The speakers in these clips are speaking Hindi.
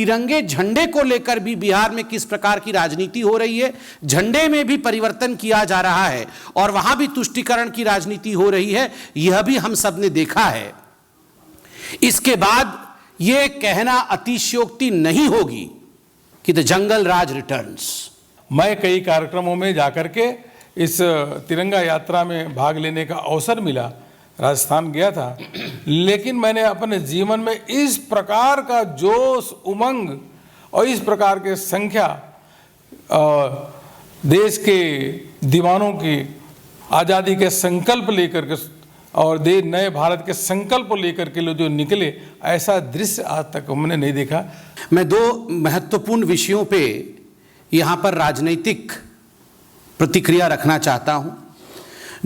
तिरंगे झंडे को लेकर भी बिहार में किस प्रकार की राजनीति हो रही है, झंडे में भी परिवर्तन किया जा रहा है और वहां भी तुष्टीकरण की राजनीति हो रही है, यह भी हम सब ने देखा है। इसके बाद यह कहना अतिशयोक्ति नहीं होगी कि द जंगल राज रिटर्न्स। मैं कई कार्यक्रमों में जाकर के इस तिरंगा यात्रा में भाग लेने का अवसर मिला, राजस्थान गया था, लेकिन मैंने अपने जीवन में इस प्रकार का जोश, उमंग और इस प्रकार के संख्या देश के दीवानों की आज़ादी के संकल्प लेकर के और नए भारत के संकल्प को लेकर के लोग जो निकले, ऐसा दृश्य आज तक हमने नहीं देखा। मैं दो महत्वपूर्ण विषयों पे यहाँ पर राजनीतिक प्रतिक्रिया रखना चाहता हूँ।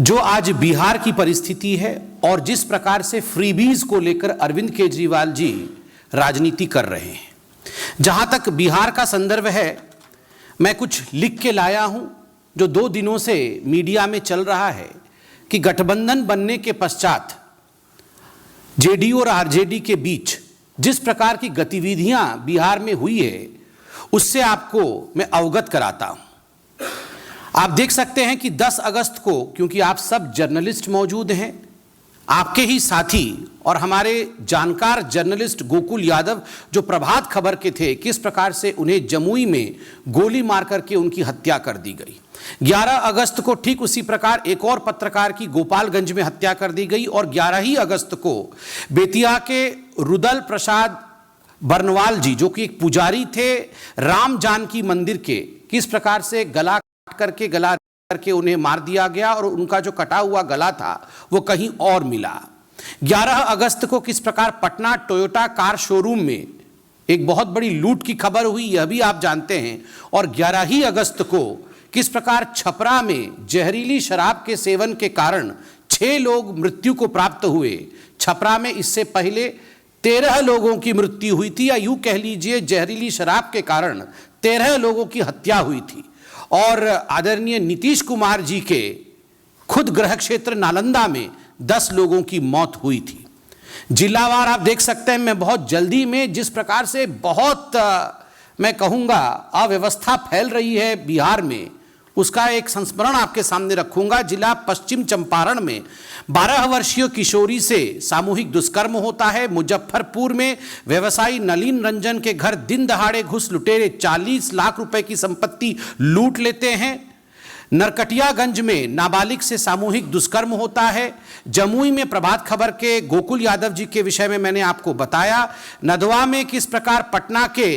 जो आज बिहार की परिस्थिति है और जिस प्रकार से फ्रीबीज को लेकर अरविंद केजरीवाल जी राजनीति कर रहे हैं, जहाँ तक बिहार का संदर्भ है, मैं कुछ लिख के लाया हूँ जो 2 दिनों से मीडिया में चल रहा है कि गठबंधन बनने के पश्चात जेडीयू और आरजेडी के बीच जिस प्रकार की गतिविधियां बिहार में हुई है, उससे आपको मैं अवगत कराता हूं। आप देख सकते हैं कि 10 अगस्त को, क्योंकि आप सब जर्नलिस्ट मौजूद हैं, आपके ही साथी और हमारे जानकार जर्नलिस्ट गोकुल यादव जो प्रभात खबर के थे, किस प्रकार से उन्हें जमुई में गोली मार करके उनकी हत्या कर दी गई। 11 अगस्त को ठीक उसी प्रकार एक और पत्रकार की गोपालगंज में हत्या कर दी गई और 11 ही अगस्त को बेतिया के रुदल प्रसाद बरनवाल जी, जो कि एक पुजारी थे राम जानकी मंदिर के, किस प्रकार से गला करके उन्हें मार दिया गया और उनका जो कटा हुआ गला था वो कहीं और मिला। 11 अगस्त को किस प्रकार पटना टोयोटा कार शोरूम में एक बहुत बड़ी लूट की खबर हुई, यह भी आप जानते हैं। और 11 ही अगस्त को किस प्रकार छपरा में जहरीली शराब के सेवन के कारण 6 लोग मृत्यु को प्राप्त हुए। छपरा में इससे पहले 13 लोगों की मृत्यु हुई थी, या यूं कह लीजिए जहरीली शराब के कारण 13 लोगों की हत्या हुई थी। और आदरणीय नीतीश कुमार जी के खुद गृह क्षेत्र नालंदा में 10 लोगों की मौत हुई थी। जिलावार आप देख सकते हैं, मैं बहुत जल्दी में जिस प्रकार से बहुत मैं कहूँगा अव्यवस्था फैल रही है बिहार में, उसका एक संस्मरण आपके सामने रखूंगा। जिला पश्चिम चंपारण में 12 वर्षीय किशोरी से सामूहिक दुष्कर्म होता है। मुजफ्फरपुर में व्यवसायी नलिन रंजन के घर दिन दहाड़े घुस लुटेरे 40 लाख रुपए की संपत्ति लूट लेते हैं। नरकटियागंज में नाबालिग से सामूहिक दुष्कर्म होता है। जमुई में प्रभात खबर के गोकुल यादव जी के विषय में मैंने आपको बताया। नदवा में किस प्रकार पटना के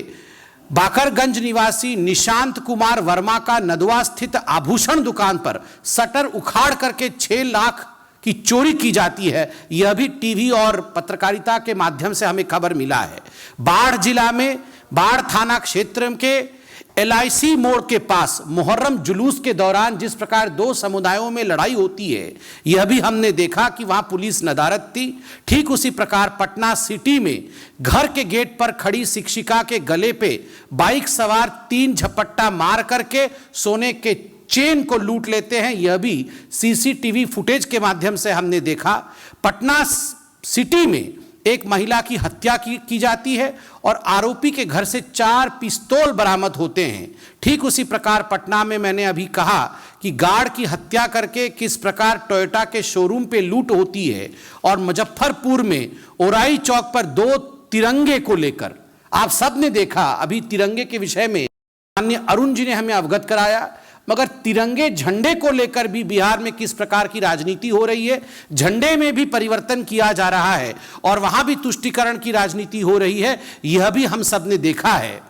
बाकरगंज निवासी निशांत कुमार वर्मा का नदवा स्थित आभूषण दुकान पर शटर उखाड़ करके 6 लाख की चोरी की जाती है, यह भी टीवी और पत्रकारिता के माध्यम से हमें खबर मिला है। बाढ़ जिला में बाढ़ थाना क्षेत्र के LIC मोड़ के पास मुहर्रम जुलूस के दौरान जिस प्रकार 2 समुदायों में लड़ाई होती है, यह भी हमने देखा कि वहां पुलिस नदारद थी। ठीक उसी प्रकार पटना सिटी में घर के गेट पर खड़ी शिक्षिका के गले पे बाइक सवार 3 झपट्टा मार करके सोने के चेन को लूट लेते हैं, यह भी CCTV फुटेज के माध्यम से हमने देखा। पटना सिटी में एक महिला की हत्या की जाती है और आरोपी के घर से 4 पिस्तौल बरामद होते हैं। ठीक उसी प्रकार पटना में मैंने अभी कहा कि गार्ड की हत्या करके किस प्रकार टोयोटा के शोरूम पे लूट होती है। और मुजफ्फरपुर में ओराई चौक पर 2 तिरंगे को लेकर आप सब ने देखा, अभी तिरंगे के विषय में माननीय अरुण जी ने हमें अवगत कराया, मगर तिरंगे झंडे को लेकर भी बिहार में किस प्रकार की राजनीति हो रही है, झंडे में भी परिवर्तन किया जा रहा है और वहां भी तुष्टीकरण की राजनीति हो रही है, यह भी हम सब ने देखा है।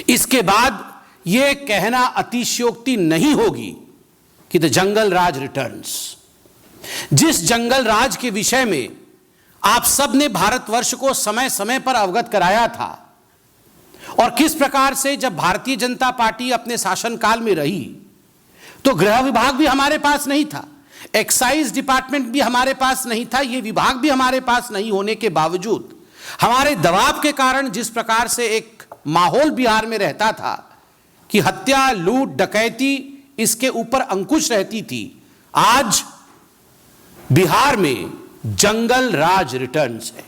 इसके बाद यह कहना अतिशयोक्ति नहीं होगी कि द जंगल राज रिटर्न्स। जिस जंगल राज के विषय में आप सब ने भारतवर्ष को समय समय पर अवगत कराया था और किस प्रकार से जब भारतीय जनता पार्टी अपने शासनकाल में रही तो गृह विभाग भी हमारे पास नहीं था, एक्साइज डिपार्टमेंट भी हमारे पास नहीं था, ये विभाग भी हमारे पास नहीं होने के बावजूद हमारे दबाव के कारण जिस प्रकार से एक माहौल बिहार में रहता था कि हत्या, लूट, डकैती इसके ऊपर अंकुश रहती थी, आज बिहार में जंगल राज रिटर्न्स है।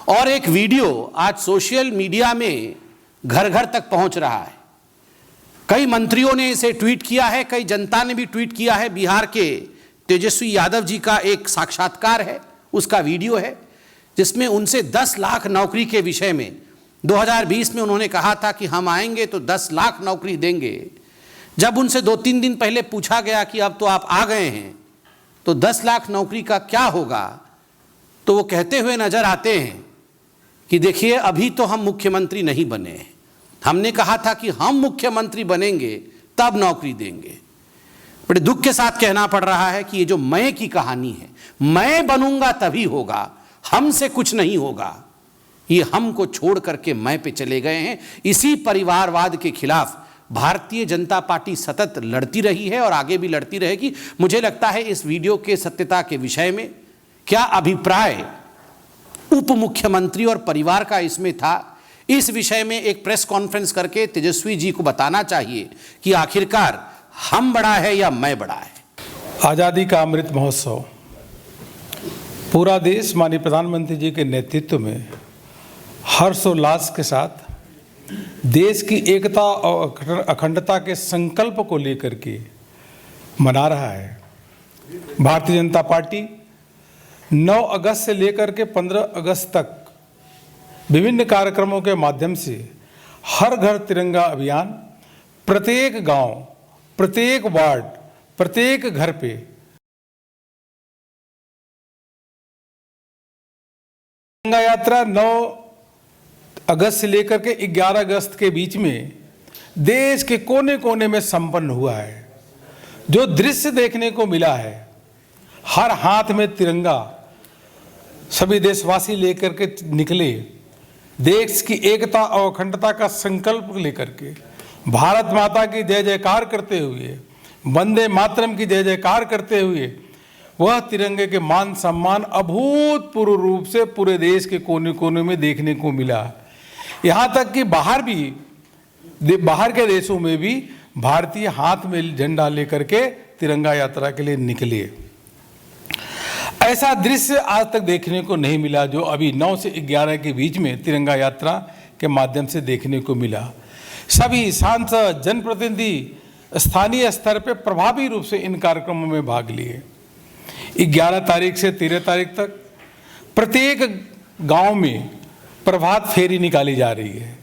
और एक वीडियो आज सोशल मीडिया में घर घर तक पहुंच रहा है। कई मंत्रियों ने इसे ट्वीट किया है, कई जनता ने भी ट्वीट किया है। बिहार के तेजस्वी यादव जी का एक साक्षात्कार है, उसका वीडियो है, जिसमें उनसे 10 लाख नौकरी के विषय में 2020 में उन्होंने कहा था कि हम आएंगे तो 10 लाख नौकरी देंगे। जब उनसे 2-3 दिन पहले पूछा गया कि अब तो आप आ गए हैं तो 10 लाख नौकरी का क्या होगा, तो वो कहते हुए नजर आते हैं कि देखिए अभी तो हम मुख्यमंत्री नहीं बने हैं, हमने कहा था कि हम मुख्यमंत्री बनेंगे तब नौकरी देंगे। बड़े दुख के साथ कहना पड़ रहा है कि ये जो मैं की कहानी है, मैं बनूंगा तभी होगा, हमसे कुछ नहीं होगा, ये हमको छोड़ करके मैं पे चले गए हैं। इसी परिवारवाद के खिलाफ भारतीय जनता पार्टी सतत लड़ती रही है और आगे भी लड़ती रहेगी। मुझे लगता है इस वीडियो के सत्यता के विषय में क्या अभिप्राय उप मुख्यमंत्री और परिवार का इसमें था, इस विषय में एक प्रेस कॉन्फ्रेंस करके तेजस्वी जी को बताना चाहिए कि आखिरकार हम बड़ा है या मैं बड़ा है। आज़ादी का अमृत महोत्सव, पूरा देश माननीय प्रधानमंत्री जी के नेतृत्व में हर्षोल्लास के साथ देश की एकता और अखंडता के संकल्प को लेकर के मना रहा है। भारतीय जनता पार्टी 9 अगस्त से लेकर के 15 अगस्त तक विभिन्न कार्यक्रमों के माध्यम से हर घर तिरंगा अभियान, प्रत्येक गांव, प्रत्येक वार्ड, प्रत्येक घर पे तिरंगा यात्रा 9 अगस्त से लेकर के 11 अगस्त के बीच में देश के कोने कोने में संपन्न हुआ है। जो दृश्य देखने को मिला है, हर हाथ में तिरंगा, सभी देशवासी लेकर के निकले, देश की एकता और अखंडता का संकल्प लेकर के, भारत माता की जय जयकार करते हुए, वंदे मातरम की जय जयकार करते हुए, वह तिरंगे के मान सम्मान अभूतपूर्व रूप से पूरे देश के कोने कोने में देखने को मिला। यहाँ तक कि बाहर के देशों में भी भारतीय हाथ में झंडा लेकर के तिरंगा यात्रा के लिए निकले। ऐसा दृश्य आज तक देखने को नहीं मिला जो अभी 9 से 11 के बीच में तिरंगा यात्रा के माध्यम से देखने को मिला। सभी सांसद, जनप्रतिनिधि स्थानीय स्तर पर प्रभावी रूप से इन कार्यक्रमों में भाग लिए। 11 तारीख से 13 तारीख तक प्रत्येक गांव में प्रभात फेरी निकाली जा रही है।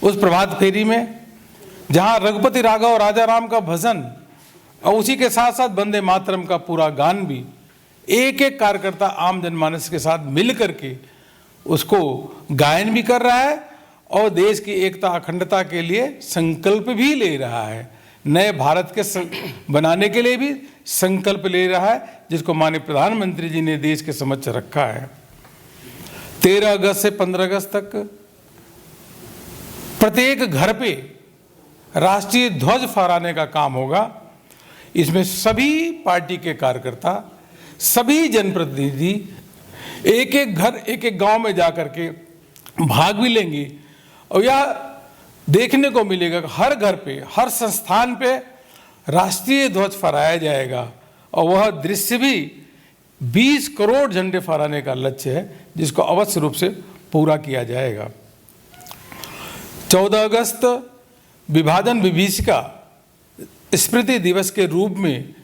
उस प्रभात फेरी में जहां रघुपति राघव और राजा राम का भजन और उसी के साथ साथ वंदे मातरम का पूरा गान भी एक एक कार्यकर्ता आम जनमानस के साथ मिल करके उसको गायन भी कर रहा है और देश की एकता अखंडता के लिए संकल्प भी ले रहा है। नए भारत के बनाने के लिए भी संकल्प ले रहा है, जिसको माननीय प्रधानमंत्री जी ने देश के समक्ष रखा है। 13 अगस्त से 15 अगस्त तक प्रत्येक घर पे राष्ट्रीय ध्वज फहराने का काम होगा। इसमें सभी पार्टी के कार्यकर्ता, सभी जनप्रतिनिधि एक एक घर, एक एक गांव में जाकर के भाग भी लेंगे और यह देखने को मिलेगा कि हर घर पे, हर संस्थान पे राष्ट्रीय ध्वज फहराया जाएगा और वह दृश्य भी 20 करोड़ झंडे फहराने का लक्ष्य है, जिसको अवश्य रूप से पूरा किया जाएगा। 14 अगस्त विभाजन विभीषिका स्मृति दिवस के रूप में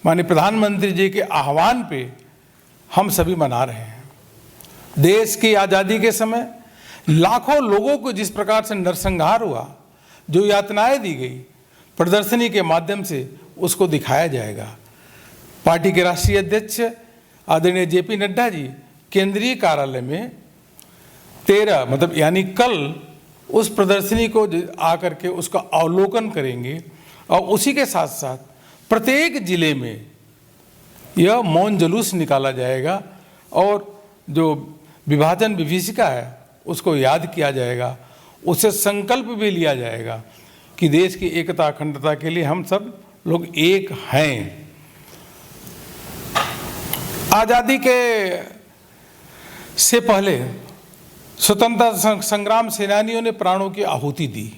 माननीय प्रधानमंत्री जी के आह्वान पे हम सभी मना रहे हैं। देश की आज़ादी के समय लाखों लोगों को जिस प्रकार से नरसंहार हुआ, जो यातनाएं दी गई, प्रदर्शनी के माध्यम से उसको दिखाया जाएगा। पार्टी के राष्ट्रीय अध्यक्ष आदरणीय जेपी नड्डा जी केंद्रीय कार्यालय में 13 मतलब यानी कल उस प्रदर्शनी को आकर के उसका अवलोकन करेंगे और उसी के साथ साथ प्रत्येक जिले में यह मौन जुलूस निकाला जाएगा और जो विभाजन विभीषिका है उसको याद किया जाएगा। उससे संकल्प भी लिया जाएगा कि देश की एकता अखंडता के लिए हम सब लोग एक हैं। आज़ादी के से पहले स्वतंत्रता संग्राम सेनानियों ने प्राणों की आहुति दी,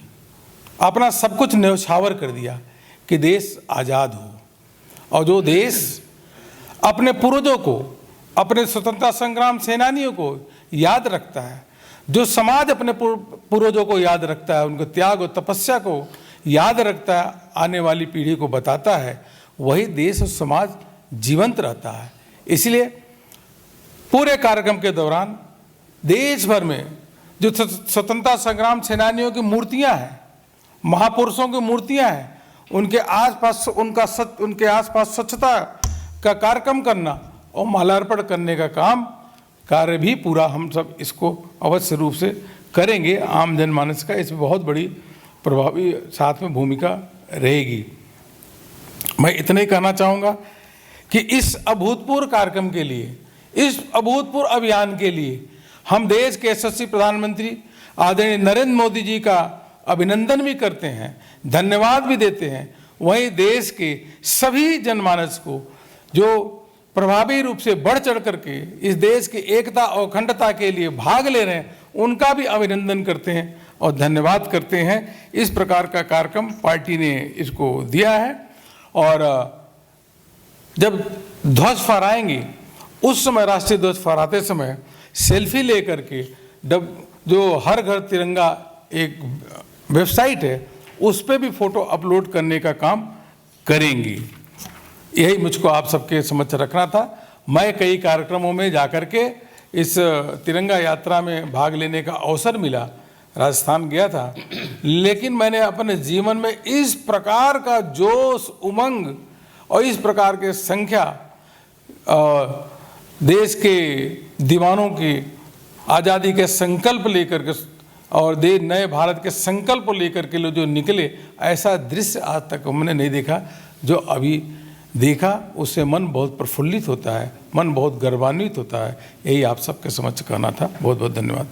अपना सब कुछ न्यौछावर कर दिया कि देश आज़ाद हो। और जो देश अपने पूर्वजों को, अपने स्वतंत्रता संग्राम सेनानियों को याद रखता है, जो समाज अपने पूर्वजों को याद रखता है, उनके त्याग और तपस्या को याद रखता है, आने वाली पीढ़ी को बताता है, वही देश और समाज जीवंत रहता है। इसलिए पूरे कार्यक्रम के दौरान देश भर में जो स्वतंत्रता संग्राम सेनानियों की मूर्तियां हैं, महापुरुषों की मूर्तियां हैं, उनके आसपास उनके आसपास स्वच्छता का कार्यक्रम करना और माल्यार्पण करने का कार्य भी पूरा हम सब इसको अवश्य रूप से करेंगे। आम जनमानस का इसमें बहुत बड़ी प्रभावी साथ में भूमिका रहेगी। मैं इतना ही कहना चाहूँगा कि इस अभूतपूर्व कार्यक्रम के लिए, इस अभूतपूर्व अभियान के लिए हम देश के यशस्वी प्रधानमंत्री आदरणीय नरेंद्र मोदी जी का अभिनंदन भी करते हैं, धन्यवाद भी देते हैं। वहीं देश के सभी जनमानस को जो प्रभावी रूप से बढ़ चढ़ करके इस देश की एकता और अखंडता के लिए भाग ले रहे हैं, उनका भी अभिनंदन करते हैं और धन्यवाद करते हैं। इस प्रकार का कार्यक्रम पार्टी ने इसको दिया है। और जब ध्वज फहराएंगे उस समय, राष्ट्रीय ध्वज फहराते समय सेल्फी ले करके जो हर घर तिरंगा एक वेबसाइट है, उस पर भी फोटो अपलोड करने का काम करेंगी। यही मुझको आप सबके समक्ष रखना था। मैं कई कार्यक्रमों में जाकर के इस तिरंगा यात्रा में भाग लेने का अवसर मिला, राजस्थान गया था, लेकिन मैंने अपने जीवन में इस प्रकार का जोश, उमंग और इस प्रकार के संख्या देश के दीवानों की आज़ादी के संकल्प लेकर के और नए भारत के संकल्प लेकर के लोग जो निकले, ऐसा दृश्य आज तक हमने नहीं देखा। जो अभी देखा उससे मन बहुत प्रफुल्लित होता है, मन बहुत गर्वान्वित होता है। यही आप सबके समक्ष कहना था। बहुत बहुत धन्यवाद।